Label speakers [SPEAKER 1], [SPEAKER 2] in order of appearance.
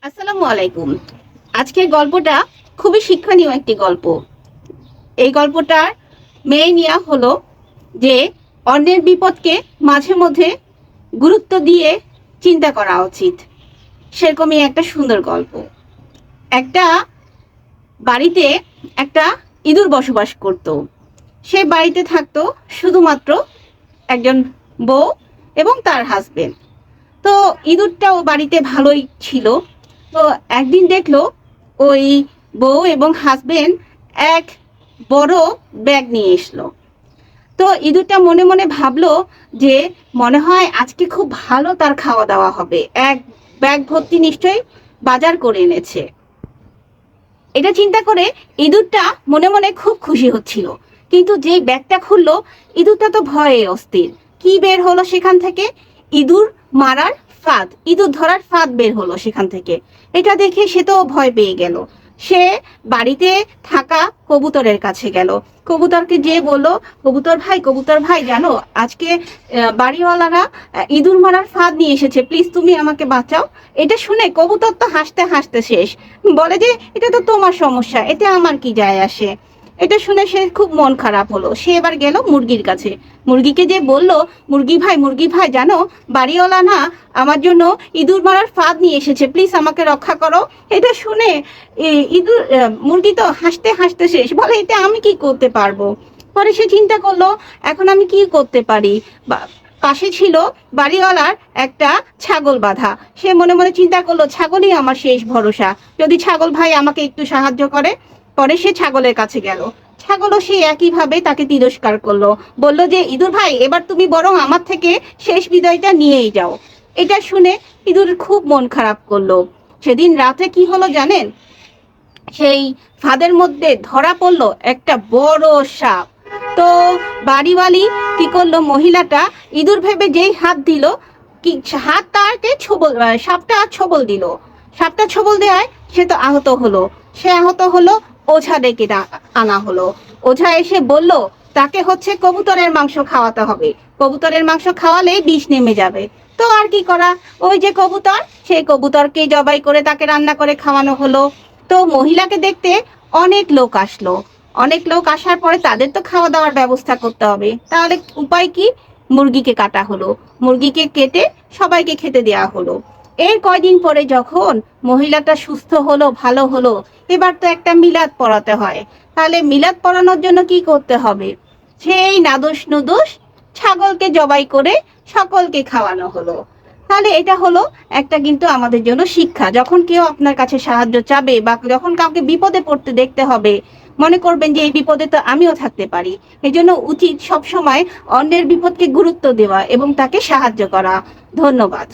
[SPEAKER 1] আসসালামু আলাইকুম। আজকের গল্পটা খুবই শিক্ষণীয় একটি গল্প। এই গল্পটার মেয়ে নেওয়া হলো যে অন্যের বিপদকে মাঝে মধ্যে গুরুত্ব দিয়ে চিন্তা করা উচিত। সেরকমই একটা সুন্দর গল্প। একটা বাড়িতে একটা ইঁদুর বসবাস করত। সে বাড়িতে থাকতো শুধুমাত্র একজন বউ এবং তার হাজবেন্ড। তো ইঁদুরটাও বাড়িতে ভালোই ছিল। তো একদিন দেখলো ওই বউ এবং হাজবেন্ড এক বড় ব্যাগ নিয়ে এসলো। তো ইঁদুরটা মনে মনে ভাবলো যে মনে হয় আজকে খুব ভালো তার খাওয়া দাওয়া হবে, এক ব্যাগ ভর্তি নিশ্চয়ই বাজার করে এনেছে। এটা চিন্তা করে ইঁদুরটা মনে মনে খুব খুশি হচ্ছিল। কিন্তু যেই ব্যাগটা খুললো, ইঁদুরটা তো ভয়ে অস্থির। কি বের হলো সেখান থেকে? ইঁদুর মারার ফাঁদ, ইঁদুর ধরার ফাঁদ বের হলো সেখান থেকে। এটা দেখে সে তো ভয় পেয়ে গেল। সে বাড়িতে থাকা কবুতরের কাছে গেল। কবুতরকে যে বললো, কবুতর ভাই জানো আজকে বাড়িওয়ালারা ইঁদুর মারার ফাঁদ নিয়ে এসেছে, প্লিজ তুমি আমাকে বাঁচাও। এটা শুনে কবুতর তো হাসতে হাসতে শেষ। বলে যে এটা তো তোমার সমস্যা, এতে আমার কি যায় আসে। এটা শুনে সে খুব মন খারাপ হলো। সে এবার গেল মুরগির কাছে। মুরগিকে যে বলল, মুরগি ভাই জানো বাড়িওয়ালা না আমার জন্য ইঁদুর মারার ফাঁদ নিয়ে এসেছে, প্লিজ আমাকে রক্ষা করো। এটা শুনে মুরগি তো হাসতে হাসতে শেষ। বলে এটা আমি কি করতে পারবো। পরে সে চিন্তা করলো এখন আমি কি করতে পারি। পাশে ছিল বাড়িওয়ালার একটা ছাগল বাঁধা। সে মনে মনে চিন্তা করলো ছাগলই আমার শেষ ভরসা, যদি ছাগল ভাই আমাকে একটু সাহায্য করে। পরে সে ছাগলের কাছে গেল। ছাগলও সে একইভাবে তাকে তিরস্কার করলো, বলল যে ইঁদুর ভাই এবার তুমি বরং আমার থেকে শেষ বিদায়টা নিয়েই যাও। এটা শুনে ইঁদুর খুব মন খারাপ করলো। সেদিন রাতে কি হলো জানেন? সেই ফাঁদের মধ্যে ধরা পড়লো একটা বড় সাপ। তো বাড়িওয়ালি কি করলো, মহিলাটা ইঁদুর ভেবে যেই হাত দিল, কি হাত তাকে সাপটা ছবল দিল। সাপটা ছবল দেওয়ায় সে তো আহত হলো। সে আহত হলো, ওঝা ডেকে আনা হলো। ওঝা এসে বলল তাকে হচ্ছে কবুতরের মাংস খাওয়াতে হবে, কবুতরের মাংস খাওয়ালেই বিষ নেমে যাবে। তো আর কি করা, ওই যে কবুতর, সেই কবুতরকে জবাই করে তাকে রান্না করে খাওয়ানো হলো। তো মহিলাকে দেখতে অনেক লোক আসলো। অনেক লোক আসার পরে তাদের তো খাওয়া দাওয়ার ব্যবস্থা করতে হবে, তাহলে উপায় কি? মুরগিকে কাটা হলো, মুরগিকে কেটে সবাইকে খেতে দেওয়া হলো। এর কয়দিন পরে যখন মহিলাটা সুস্থ হলো, ভালো হলো, এবার তো একটা মিলাদ পড়াতে হয়। তাহলে মিলাদ পড়ানোর জন্য কি করতে হবে? সেই নাদোষ নুদোষ ছাগলকে জবাই করে সকলকে খাওয়ানো হলো। তাহলে এটা হলো একটা কিন্তু আমাদের জন্য শিক্ষা। যখন কেউ আপনার কাছে সাহায্য চাবে বা যখন কাউকে বিপদে পড়তে দেখতে হবে, মনে করবেন যে এই বিপদে তো আমিও থাকতে পারি। এজন্য উচিত সবসময় অন্যের বিপদকে গুরুত্ব দেওয়া এবং তাকে সাহায্য করা। ধন্যবাদ।